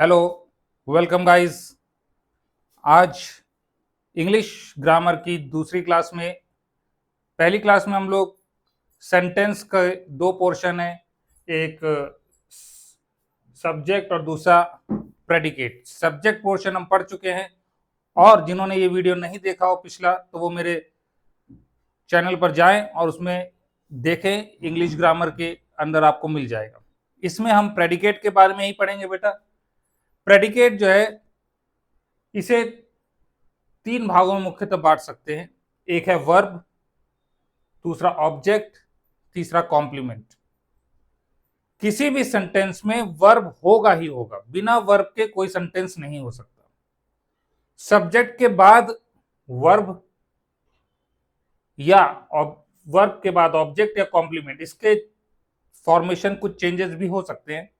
Hello, welcome guys. आज English grammar की दूसरी क्लास में, पहली क्लास में हम लोग सेंटेंस का दो पोर्शन है, एक सब्जेक्ट और दूसरा प्रेडिकेट। सब्जेक्ट पोर्शन हम पढ़ चुके हैं और जिन्होंने ये वीडियो नहीं देखा हो पिछला, तो वो मेरे चैनल पर जाएं और उसमें देखें। इंग्लिश ग्रामर के अंदर आपको मिल जाएगा। इसमें हम प्रेडिकेट के बारे में ही पढ़ेंगे बेटा। प्रेडिकेट जो है, इसे तीन भागों में मुख्यतः बांट सकते हैं। एक है वर्ब, दूसरा ऑब्जेक्ट, तीसरा कॉम्प्लीमेंट। किसी भी सेंटेंस में वर्ब होगा ही होगा, बिना वर्ब के कोई सेंटेंस नहीं हो सकता। सब्जेक्ट के बाद वर्ब या वर्ब के बाद ऑब्जेक्ट या कॉम्प्लीमेंट, इसके फॉर्मेशन कुछ चेंजेस भी हो सकते हैं।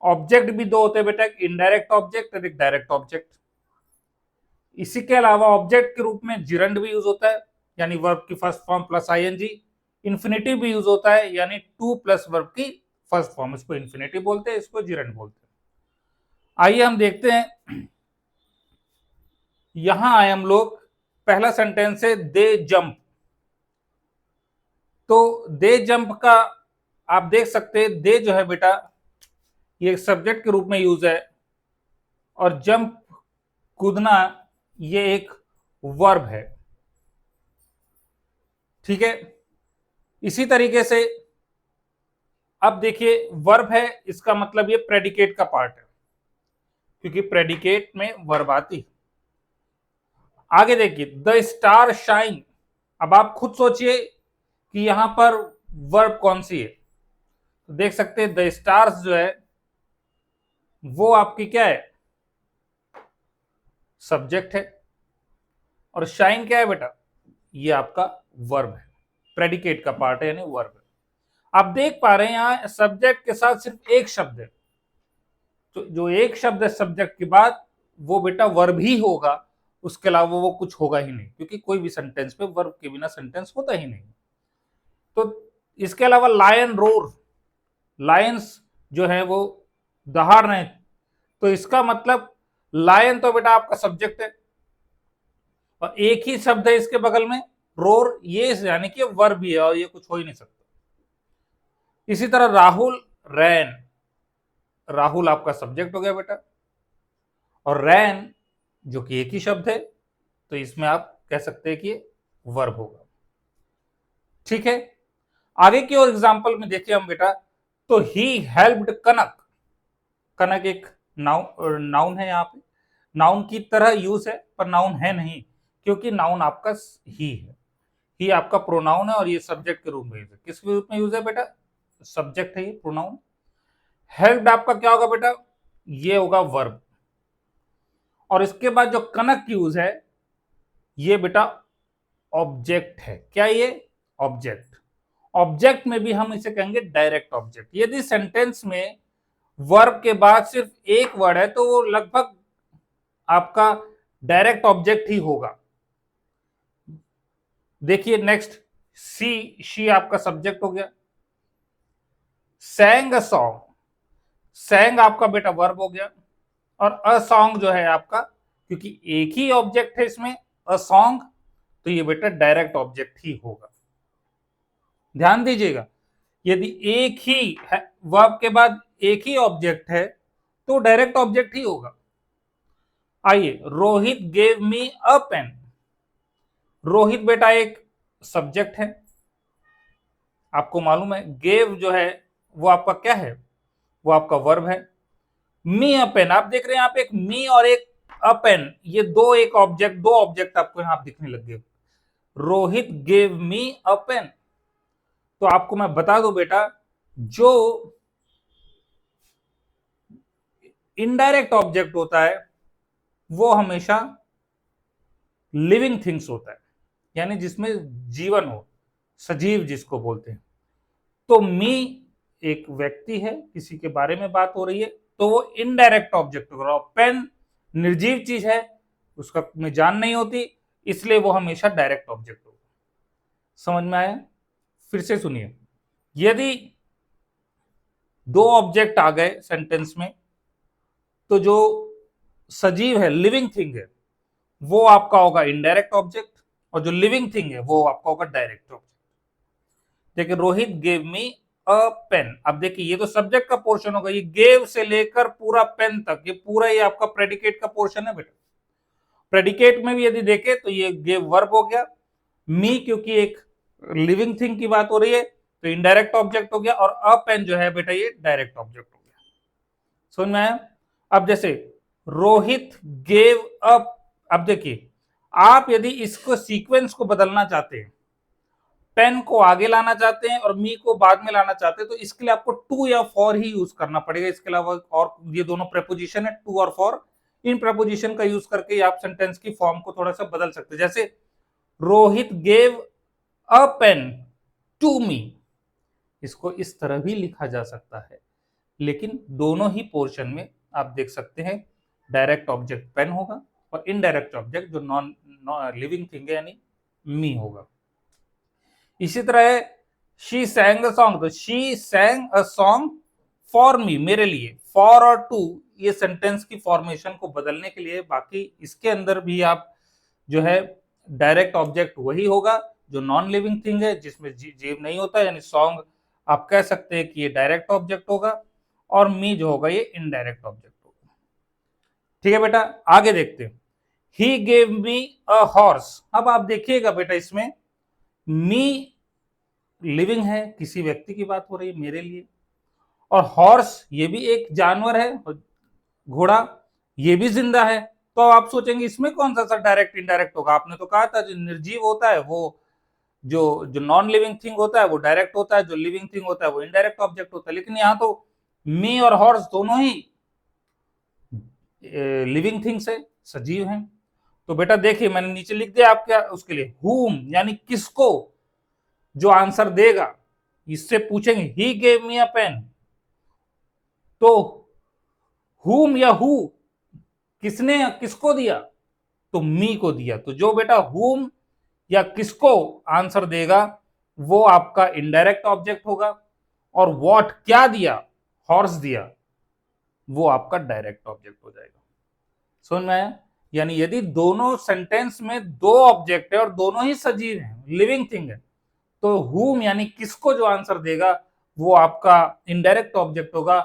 ऑब्जेक्ट भी दो होते हैं बेटा, एक इनडायरेक्ट ऑब्जेक्ट और एक डायरेक्ट ऑब्जेक्ट। इसी के अलावा ऑब्जेक्ट के रूप में जिरंड भी यूज होता है, यानी वर्ब की first form plus ING. Infinitive भी यूज होता है, यानी टू प्लस वर्ब की फर्स्ट फॉर्म। इसको इन्फिनेटिव बोलते हैं, इसको जिरंड बोलते हैं। आइए हम देखते हैं। यहां आए हम लोग, पहला सेंटेंस है दे जंप। तो दे जंप का आप देख सकते हैं, दे जो है बेटा, ये सब्जेक्ट के रूप में यूज है, और जंप कूदना ये एक वर्ब है। ठीक है। इसी तरीके से अब देखिए, वर्ब है, इसका मतलब ये प्रेडिकेट का पार्ट है, क्योंकि प्रेडिकेट में वर्ब आती है। आगे देखिए, द स्टार शाइन। अब आप खुद सोचिए कि यहां पर वर्ब कौन सी है। तो देख सकते हैं द स्टार्स जो है वो आपकी क्या है, सब्जेक्ट है, और शाइन क्या है बेटा, ये आपका वर्ब है, प्रेडिकेट का पार्ट है, यानी वर्ब है। आप देख पा रहे हैं यहां सब्जेक्ट के साथ सिर्फ एक शब्द है, तो जो एक शब्द है सब्जेक्ट के बाद, वो बेटा वर्ब ही होगा। उसके अलावा वो कुछ होगा ही नहीं, क्योंकि कोई भी सेंटेंस पे वर्ब के बिना सेंटेंस होता ही नहीं। तो इसके अलावा लायन रोर, लायंस जो है वो दहाड़ रहे हैं, तो इसका मतलब लायन तो बेटा आपका सब्जेक्ट है, और एक ही शब्द है इसके बगल में, रोर, ये यानी कि वर्ब भी है, और ये कुछ हो ही नहीं सकता। इसी तरह राहुल रैन, राहुल आपका सब्जेक्ट हो गया बेटा, और रैन जो कि एक ही शब्द है, तो इसमें आप कह सकते हैं कि वर्ब होगा। ठीक है। आगे की और एग्जांपल में देखिए हम बेटा, तो ही हेल्प्ड कनक। कनक एक नाउन नाउन है, यहाँ पे नाउन की तरह यूज है, पर नाउन है नहीं, क्योंकि नाउन आपका ही है। ही आपका प्रोनाउन है, और ये सब्जेक्ट के रूप में यूज है। किस रूप में यूज है बेटा, सब्जेक्ट है ये, प्रोनाउन। हेल्प्ड आपका क्या होगा बेटा, ये होगा वर्ब। और इसके बाद जो कनक यूज है, ये बेटा ऑब्जेक्ट है। क्या ये, ऑब्जेक्ट। ऑब्जेक्ट में भी हम इसे कहेंगे डायरेक्ट ऑब्जेक्ट। यदि सेंटेंस में वर्ब के बाद सिर्फ एक वर्ड है, तो वो लगभग आपका डायरेक्ट ऑब्जेक्ट ही होगा। देखिए नेक्स्ट, सी, शी आपका सब्जेक्ट हो गया। सैंग अ सॉन्ग, सैंग आपका बेटा वर्ब हो गया, और अ सॉन्ग जो है आपका, क्योंकि एक ही ऑब्जेक्ट है इसमें, अ सॉन्ग, तो ये बेटा डायरेक्ट ऑब्जेक्ट ही होगा। ध्यान दीजिएगा, यदि एक ही वर्ब के बाद एक ही ऑब्जेक्ट है, तो डायरेक्ट ऑब्जेक्ट ही होगा। आइए, रोहित गेव मी अ पेन। रोहित बेटा एक सब्जेक्ट है, आपको मालूम है। गेव जो है वो आपका क्या है, वो आपका वर्ब है। मी अ पेन, आप देख रहे हैं यहाँ पे एक मी और एक अ पेन, ये एक ऑब्जेक्ट, दो ऑब्जेक्ट आपको यहाँ दिखने लग गए। रोहित गेव मी अ पेन। तो आपको मैं बता दूं बेटा, जो इनडायरेक्ट ऑब्जेक्ट होता है वो हमेशा लिविंग थिंग्स होता है, यानी जिसमें जीवन हो, सजीव जिसको बोलते हैं। तो मी एक व्यक्ति है, किसी के बारे में बात हो रही है, तो वो इनडायरेक्ट ऑब्जेक्ट होगा। पेन निर्जीव चीज है, उसका में जान नहीं होती, इसलिए वो हमेशा डायरेक्ट ऑब्जेक्ट होगा। समझ में आया? फिर से सुनिए, यदि दो ऑब्जेक्ट आ गए सेंटेंस में, तो जो सजीव है, लिविंग थिंग है, वो आपका होगा इनडायरेक्ट ऑब्जेक्ट, और जो लिविंग थिंग है वो आपका होगा डायरेक्ट ऑब्जेक्ट। देखिए, रोहित गेव मी अ पेन। अब देखिए, ये तो सब्जेक्ट का पोर्शन होगा, ये गेव से लेकर पूरा पेन तक, ये पूरा ये आपका प्रेडिकेट का पोर्शन है बेटा। प्रेडिकेट में भी यदि देखें तो ये गेव वर्ब हो गया, मी क्योंकि एक लिविंग थिंग की बात हो रही है तो इनडायरेक्ट ऑब्जेक्ट हो गया, और अ पेन जो है बेटा ये डायरेक्ट ऑब्जेक्ट हो गया। समझ में आया? अब जैसे रोहित गेव अप, अब देखिए, आप यदि इसको सीक्वेंस को बदलना चाहते हैं, पेन को आगे लाना चाहते हैं और मी को बाद में लाना चाहते हैं, तो इसके लिए आपको टू या फॉर ही यूज करना पड़ेगा। इसके अलावा और ये दोनों प्रेपोजिशन है, टू और फॉर, इन प्रेपोजिशन का यूज करके आप सेंटेंस की फॉर्म को थोड़ा सा बदल सकते हैं। जैसे Rohit gave a pen to me, इसको इस तरह भी लिखा जा सकता है, लेकिन दोनों ही पोर्शन में आप देख सकते हैं डायरेक्ट ऑब्जेक्ट पेन होगा और इनडायरेक्ट ऑब्जेक्ट जो नॉन लिविंग थिंग है यानी मी होगा। इसी तरह है शी सैंग अ सॉन्ग, तो she सैंग a song for me, मेरे लिए। फॉर और टू ये सेंटेंस की फॉर्मेशन को बदलने के लिए, बाकी इसके अंदर भी आप जो है डायरेक्ट ऑब्जेक्ट वही होगा जो नॉन लिविंग थिंग है, जिसमें जीव नहीं होता, यानी सॉन्ग आप कह सकते हैं कि ये डायरेक्ट ऑब्जेक्ट होगा, और मी जो होगा ये इनडायरेक्ट ऑब्जेक्ट होगा। ठीक है बेटा, आगे देखते हैं। He gave me a horse. अब आप देखिएगा बेटा, इसमें मी लिविंग है, किसी व्यक्ति की बात हो रही है, मेरे लिए, और हॉर्स ये भी एक जानवर है, घोड़ा ये भी जिंदा है। तो आप सोचेंगे इसमें कौन सा डायरेक्ट इनडायरेक्ट होगा? आपने तो कहा था जो निर्जीव होता है वो, जो जो नॉन लिविंग थिंग होता है वो डायरेक्ट होता है, जो लिविंग थिंग होता है वो इनडायरेक्ट ऑब्जेक्ट होता है। लेकिन यहाँ तो मी और हॉर्स दोनों ही लिविंग थिंग्स है, सजीव हैं। तो बेटा देखिए, मैंने नीचे लिख दिया आपके उसके लिए, हुम यानी किसको, जो आंसर देगा इससे पूछेंगे he gave me a pen, तो हुम या हु, किसने किसको दिया, तो मी को दिया। तो जो बेटा हुम या किसको आंसर देगा वो आपका इनडायरेक्ट ऑब्जेक्ट होगा, और व्हाट क्या दिया, हॉर्स दिया, वो आपका डायरेक्ट ऑब्जेक्ट हो जाएगा। समझ में आया? यानी यदि दोनों सेंटेंस में दो ऑब्जेक्ट है और दोनों ही सजीव हैं, लिविंग थिंग है, तो हुम यानी किसको जो आंसर देगा वो आपका इनडायरेक्ट ऑब्जेक्ट होगा,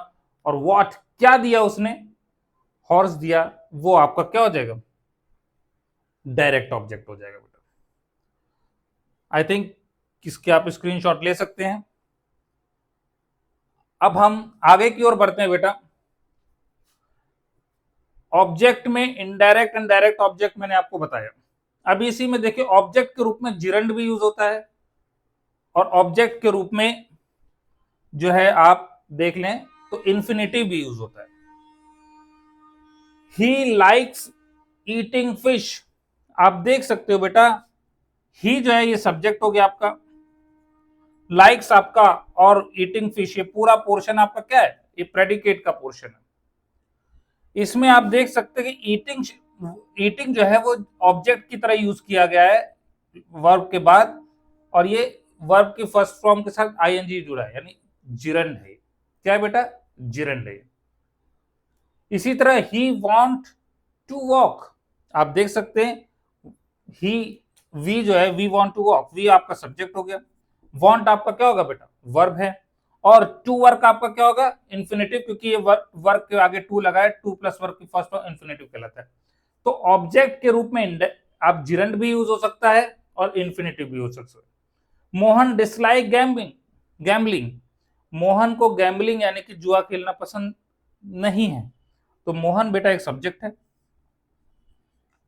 और व्हाट क्या दिया उसने, हॉर्स दिया, वो आपका क्या हो जाएगा, डायरेक्ट ऑब्जेक्ट हो जाएगा बेटा। आई थिंक इसके आप स्क्रीनशॉट ले सकते हैं। अब हम आगे की ओर बढ़ते हैं बेटा। ऑब्जेक्ट में इनडायरेक्ट एंड डायरेक्ट ऑब्जेक्ट मैंने आपको बताया। अब इसी में देखिए, ऑब्जेक्ट के रूप में जिरंड भी यूज होता है, और ऑब्जेक्ट के रूप में जो है आप देख लें तो इन्फिनेटिव भी यूज होता है। ही लाइक्स ईटिंग फिश, आप देख सकते हो बेटा, ही जो है ये सब्जेक्ट हो गया आपका, लाइक्स आपका, और ईटिंग फिश ये पूरा पोर्शन आपका क्या है, ये प्रेडिकेट का पोर्शन है। इसमें आप देख सकते हैं कि ईटिंग, ईटिंग जो है वो ऑब्जेक्ट की तरह यूज किया गया है वर्ब के बाद, और ये वर्ब की फर्स्ट फॉर्म के साथ आईएनजी जुड़ा है, यानी जिरंड है। क्या है बेटा, जिरंड है। इसी तरह ही वांट टू वॉक, आप देख सकते हैं ही, वी जो है we want to walk, we आपका सब्जेक्ट हो गया, वांट आपका क्या होगा बेटा, वर्ब है, और टू वर्क आपका क्या होगा, इन्फिनेटिव, क्योंकि ये वर्क के आगे टू लगा है, टू प्लस वर्क की फर्स्ट फॉर्म इन्फिनेटिव कहलाता है। तो ऑब्जेक्ट के रूप में आप जिरंड भी यूज हो सकता है और इन्फिनेटिव भी हो सकता है। Mohan dislike gambling, gambling, Mohan को गैम्बलिंग यानी कि जुआ खेलना पसंद नहीं है, तो मोहन बेटा एक सब्जेक्ट है,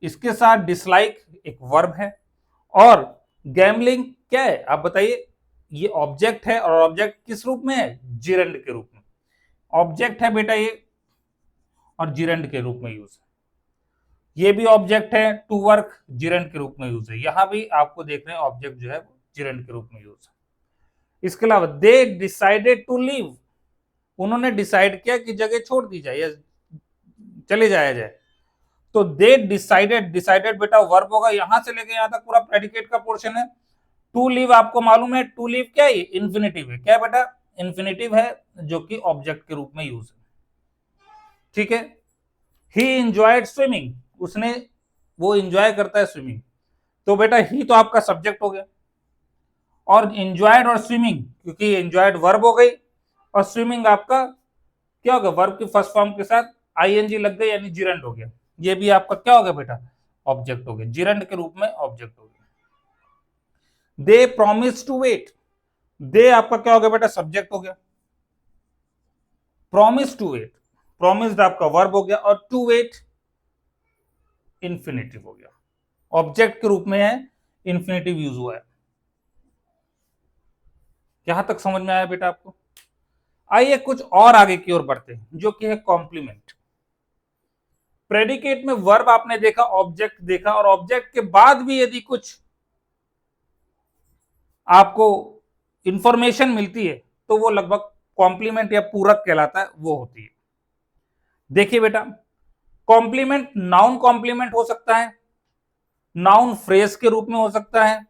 इसके साथ डिसलाइक एक वर्ब है, और गैम्बलिंग क्या है आप बताइए, ये ऑब्जेक्ट है, और ऑब्जेक्ट किस रूप में है, जिरंड के रूप में। ऑब्जेक्ट है बेटा ये, और जिरंड के रूप में यूज है। ये भी ऑब्जेक्ट है, टू वर्क जिरंड के रूप में यूज है। यहां भी आपको देख रहे हैं ऑब्जेक्ट जो है जिरंड के रूप में यूज है। इसके अलावा दे डिसाइडेड टू लीव, उन्होंने डिसाइड किया कि जगह छोड़ दी जाए या चले जाया जाए, तो दे डिसाइडेड, डिसाइडेड बेटा वर्ब होगा, यहां से लेके यहां तक पूरा प्रेडिकेट का पोर्शन है। टू लीव आपको मालूम है, टू लीव क्या है, इन्फिनेटिव है, क्या है बेटा, इन्फिनेटिव है, जो कि ऑब्जेक्ट के रूप में यूज है। ठीक है, ही एंजॉयड स्विमिंग, उसने, वो एंजॉय करता है स्विमिंग, तो बेटा ही तो आपका सब्जेक्ट हो गया, और एंजॉयड और स्विमिंग, क्योंकि एंजॉयड वर्ब हो गई और स्विमिंग आपका क्या हो गया, वर्ब की फर्स्ट फॉर्म के साथ आईएनजी लग गई यानी जिरंड हो गया, ये भी आपका क्या हो गया बेटा, ऑब्जेक्ट हो गया, जिरंड के रूप में ऑब्जेक्ट हो गया। दे प्रॉमिस टू वेट, दे आपका क्या हो गया बेटा, सब्जेक्ट हो गया, प्रॉमिस टू वेट, प्रॉमिस्ड आपका वर्ब हो गया, और टू वेट इंफिनिटिव हो गया, ऑब्जेक्ट के रूप में है, इंफिनिटिव यूज हुआ है। यहां तक समझ में आया बेटा आपको? आइए कुछ और आगे की ओर बढ़ते हैं, जो कि है कॉम्प्लीमेंट। प्रेडिकेट में वर्ब आपने देखा, ऑब्जेक्ट देखा, और ऑब्जेक्ट के बाद भी यदि कुछ आपको इंफॉर्मेशन मिलती है तो वो लगभग कॉम्प्लीमेंट या पूरक कहलाता है, वो होती है। देखिए बेटा, कॉम्प्लीमेंट नाउन कॉम्प्लीमेंट हो सकता है, नाउन फ्रेज के रूप में हो सकता है,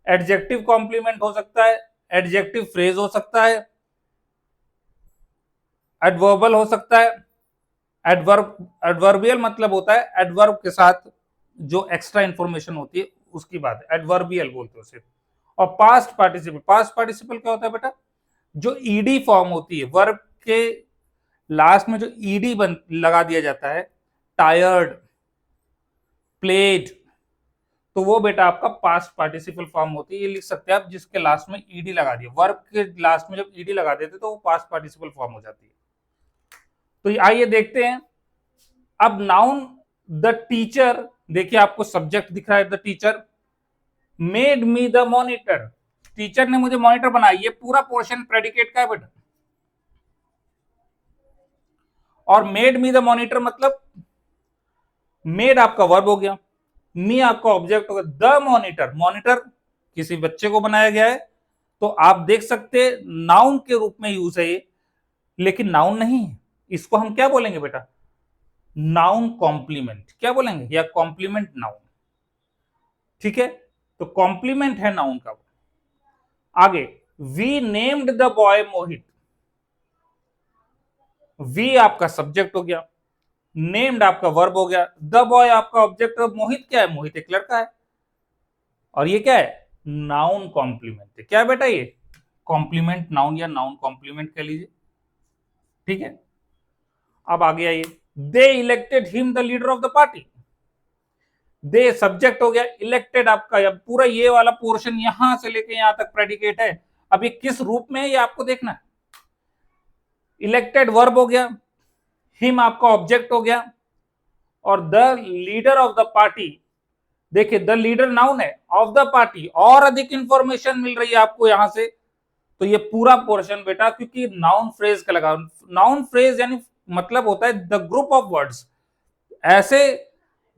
एडजेक्टिव कॉम्प्लीमेंट हो सकता है, एडजेक्टिव फ्रेज हो सकता है, एडवर्बल हो सकता है। एडवर्बियल मतलब होता है एडवर्ब के साथ जो एक्स्ट्रा इंफॉर्मेशन होती है उसकी बात है, एडवर्बियल बोलते हैं उसे। और पास्ट पार्टिसिपल, पास्ट पार्टिसिपल क्या होता है बेटा, जो ईडी फॉर्म होती है वर्ब के लास्ट में, जो ईडी लगा दिया जाता है, टायर्ड, प्लेड, तो वो बेटा आपका पास्ट पार्टिसिपल फॉर्म होती है। ये लिख सकते हैं आप, जिसके लास्ट में ईडी लगा दिया, वर्ब के लास्ट में जब ईडी लगा देते तो वो पास्ट पार्टिसिपल फॉर्म हो जाती है। तो आइए देखते हैं अब नाउन। द टीचर, देखिए आपको सब्जेक्ट दिख रहा है, the teacher made me the monitor, teacher ने मुझे मॉनिटर बनाया, ये पूरा पोर्शन प्रेडिकेट का है बेटा। और मेड मी द मॉनिटर मतलब मेड आपका वर्ब हो गया, मी आपका ऑब्जेक्ट हो गया, द मॉनिटर, मॉनिटर किसी बच्चे को बनाया गया है, तो आप देख सकते नाउन के रूप में यूज है ये, लेकिन नाउन नहीं है, इसको हम क्या बोलेंगे बेटा, नाउन कॉम्प्लीमेंट, क्या बोलेंगे, या कॉम्प्लीमेंट नाउन। ठीक है, तो कॉम्प्लीमेंट है नाउन का। आगे, we named the boy Mohit, we आपका सब्जेक्ट हो गया, नेम्ड आपका वर्ब हो गया, द बॉय आपका ऑब्जेक्ट, मोहित क्या है, मोहित एक लड़का है, और ये क्या है, नाउन कॉम्प्लीमेंट है। क्या बेटा, ये कॉम्प्लीमेंट नाउन या नाउन कॉम्प्लीमेंट कह लीजिए। ठीक है, अब आगे आइए, they elected him the leader of the party, they subject हो गया, इलेक्टेड आपका, या पूरा ये वाला पोर्शन यहां से लेके यहां तक प्रेडिकेट है। अब ये किस रूप में है ये आपको देखना है। इलेक्टेड वर्ब हो गया, हिम आपका ऑब्जेक्ट हो गया, और the leader of the party, देखिए द लीडर नाउन है, ऑफ द पार्टी और अधिक इंफॉर्मेशन मिल रही है आपको यहां से, तो ये पूरा पोर्शन बेटा, क्योंकि नाउन फ्रेज का लगा, नाउन फ्रेज यानी मतलब होता है द ग्रुप ऑफ वर्ड्स, ऐसे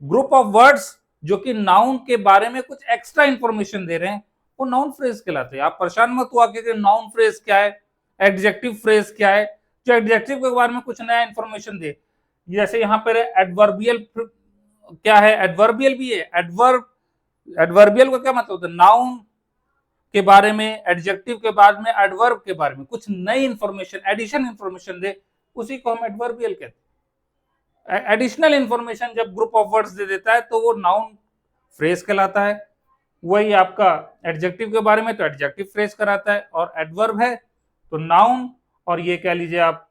ग्रुप ऑफ वर्ड्स जो कि नाउन के बारे में कुछ एक्स्ट्रा इंफॉर्मेशन दे रहे हैं, वो नाउन फ्रेज कहलाते हैं। आप परेशान मत हुआ कि नाउन फ्रेज क्या है, एडजेक्टिव फ्रेज क्या है, जो एडजेक्टिव के बारे में कुछ नया इंफॉर्मेशन दे, जैसे यहां पर एडवर्बियल क्या है, एडवर्बियल भी है, एडवर्बियल का क्या मतलब होता है, नाउन के बारे में, एडजेक्टिव के बाद में एडवर्ब के बारे में कुछ नई इंफॉर्मेशन, एडिशन इंफॉर्मेशन दे, उसी को हम एडवर्बियल कहते हैं। एडिशनल इंफॉर्मेशन जब ग्रुप ऑफ वर्ड्स दे देता है तो वो नाउन फ्रेज कहलाता है। वही आपका एडजेक्टिव के बारे में तो एडजेक्टिव फ्रेज कराता है, और एडवर्ब है तो नाउन, और ये कह लीजिए आप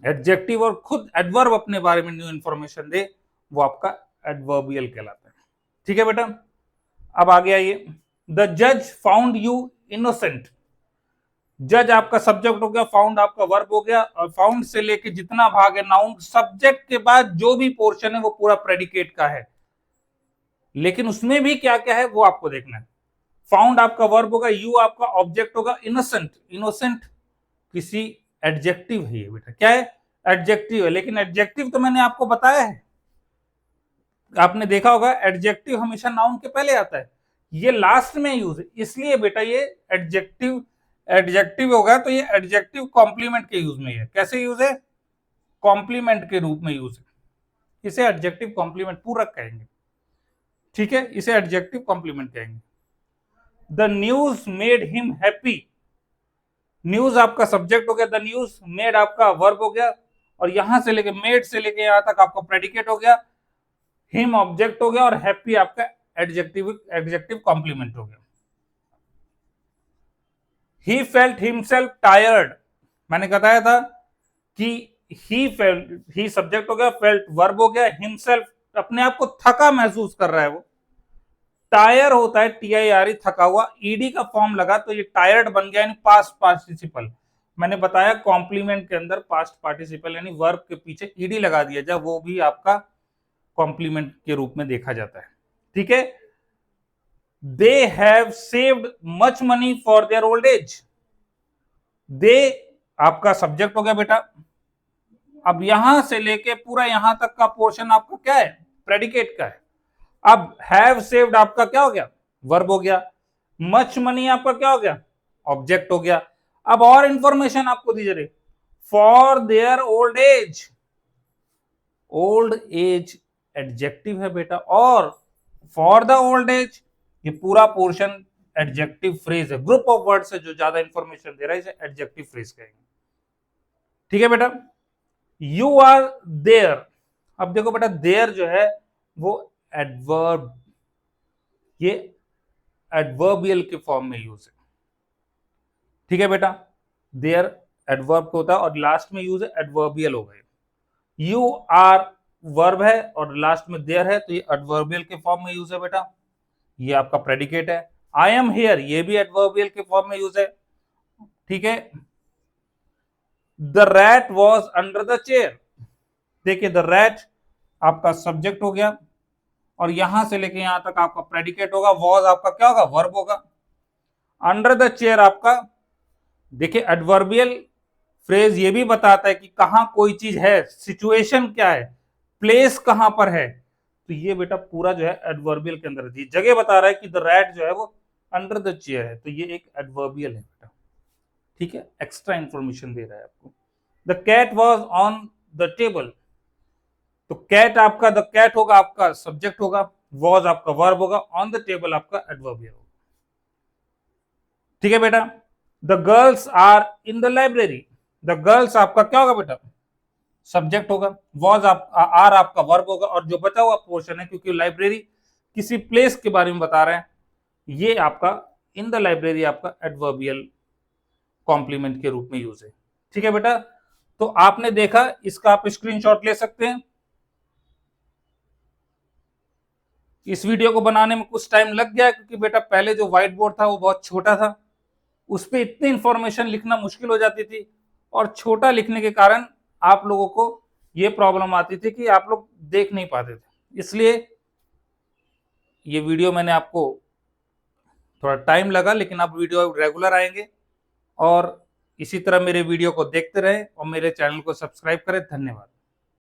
एडजेक्टिव और खुद एडवर्ब अपने बारे में न्यू इंफॉर्मेशन दे, वो आपका एडवर्बियल कहलाता है। ठीक है बेटा, अब आगे आइए, द जज फाउंड यू इनोसेंट, जज आपका सब्जेक्ट हो गया, फाउंड आपका वर्ब हो गया, और फाउंड से लेके जितना भाग है नाउन, सब्जेक्ट के बाद जो भी पोर्शन है वो पूरा प्रेडिकेट का है, लेकिन उसमें भी क्या क्या है वो आपको देखना है। फाउंड आपका वर्ब होगा, यू आपका ऑब्जेक्ट होगा, इनोसेंट, इनोसेंट किसी एडजेक्टिव है ये बेटा, क्या है, एडजेक्टिव है, लेकिन एडजेक्टिव तो मैंने आपको बताया है, आपने देखा होगा एडजेक्टिव हमेशा नाउन के पहले आता है, ये लास्ट में यूज है, इसलिए बेटा ये एडजेक्टिव, एडजेक्टिव होगा तो ये एडजेक्टिव कॉम्प्लीमेंट के यूज में है। कैसे यूज है, कॉम्प्लीमेंट के रूप में यूज है, इसे एडजेक्टिव कॉम्प्लीमेंट पूरक कहेंगे। ठीक है, इसे एडजेक्टिव कॉम्प्लीमेंट कहेंगे। The news made him happy, news आपका सब्जेक्ट हो गया, द न्यूज मेड आपका वर्ब हो गया, और यहां से लेके मेड से लेके यहां तक आपका प्रेडिकेट हो गया, हिम ऑब्जेक्ट हो गया और हैप्पी आपका एडजेक्टिव कॉम्प्लीमेंट हो गया। ही फेल्ट हिमसेल्फ टायर्ड, मैंने बताया था कि ही सब्जेक्ट हो गया, फेल्ट वर्ब हो गया, हिमसेल्फ अपने आप को थका महसूस कर रहा है वो, टायर होता है TIRE थका हुआ, ईडी का फॉर्म लगा तो ये टायर्ड बन गया यानी पास्ट पार्टिसिपल। मैंने बताया कॉम्प्लीमेंट के अंदर पास्ट पार्टिसिपल यानी वर्ब के पीछे ईडी लगा दिया जाए, वो भी आपका कॉम्प्लीमेंट के रूप में देखा जाता है। ठीक है, they have saved much money for their old age, they आपका सब्जेक्ट हो गया बेटा। अब यहां से लेके पूरा यहां तक का पोर्शन आपका क्या है, प्रेडिकेट का है। अब हैव सेव्ड आपका क्या हो गया, वर्ब हो गया, मच मनी आपका क्या हो गया, ऑब्जेक्ट हो गया। अब और इंफॉर्मेशन आपको दी जा रही, for their old as, old age adjective है बेटा, और फॉर द ओल्ड एज ये पूरा पोर्शन एडजेक्टिव फ्रेज है। ग्रुप ऑफ वर्ड से जो ज्यादा इंफॉर्मेशन दे रहा है इसे एडजेक्टिव फ्रेज कहेंगे। ठीक है बेटा, यू आर देयर, अब देखो बेटा देयर जो है वो एडवर्ब, ये एडवर्बियल के फॉर्म में यूज है। ठीक है बेटा, देयर एडवर्ब होता है और लास्ट में यूज है एडवर्बियल हो गए। यू आर वर्ब है और लास्ट में देयर है तो ये एडवर्बियल के फॉर्म में यूज है बेटा, ये आपका प्रेडिकेट है। आई एम हियर ये भी एडवर्बियल के फॉर्म में यूज है। ठीक है, the rat was under the chair, देखिए द रैट आपका सब्जेक्ट हो गया और यहां से लेके यहां तक आपका प्रेडिकेट होगा, वॉज आपका क्या होगा, वर्ब होगा। अंडर द चेयर आपका, देखिए एडवर्बियल फ्रेज ये भी बताता है कि कहां कोई चीज है, सिचुएशन क्या है, प्लेस कहां पर है, तो ये बेटा पूरा जो है एडवर्बियल के अंदर जगह बता रहा है कि द रैट जो है वो अंडर द चेयर है, तो ये एक एडवर्बियल है बेटा। ठीक है, एक्स्ट्रा इंफॉर्मेशन दे रहा है आपको। The cat was on the table, तो कैट आपका, द कैट होगा आपका सब्जेक्ट होगा, वॉज आपका वर्ब होगा, ऑन द टेबल आपका एडवर्बियल होगा। ठीक है बेटा, the girls are in the library, the girls आपका क्या होगा बेटा, सब्जेक्ट होगा, वॉज आप आर आपका वर्ब होगा और जो बचा हुआ पोर्शन है क्योंकि लाइब्रेरी किसी प्लेस के बारे में बता रहे हैं, ये आपका इन द लाइब्रेरी आपका एडवर्बियल कॉम्प्लीमेंट के रूप में यूज है। ठीक है बेटा, तो आपने देखा, इसका आप स्क्रीनशॉट ले सकते हैं। इस वीडियो को बनाने में कुछ टाइम लग गया क्योंकि बेटा पहले जो व्हाइट बोर्ड था वो बहुत छोटा था, उस पर इतनी इंफॉर्मेशन लिखना मुश्किल हो जाती थी और छोटा लिखने के कारण आप लोगों को ये प्रॉब्लम आती थी कि आप लोग देख नहीं पाते थे, इसलिए ये वीडियो मैंने आपको थोड़ा टाइम लगा, लेकिन अब वीडियो रेगुलर आएंगे और इसी तरह मेरे वीडियो को देखते रहें और मेरे चैनल को सब्सक्राइब करें। धन्यवाद।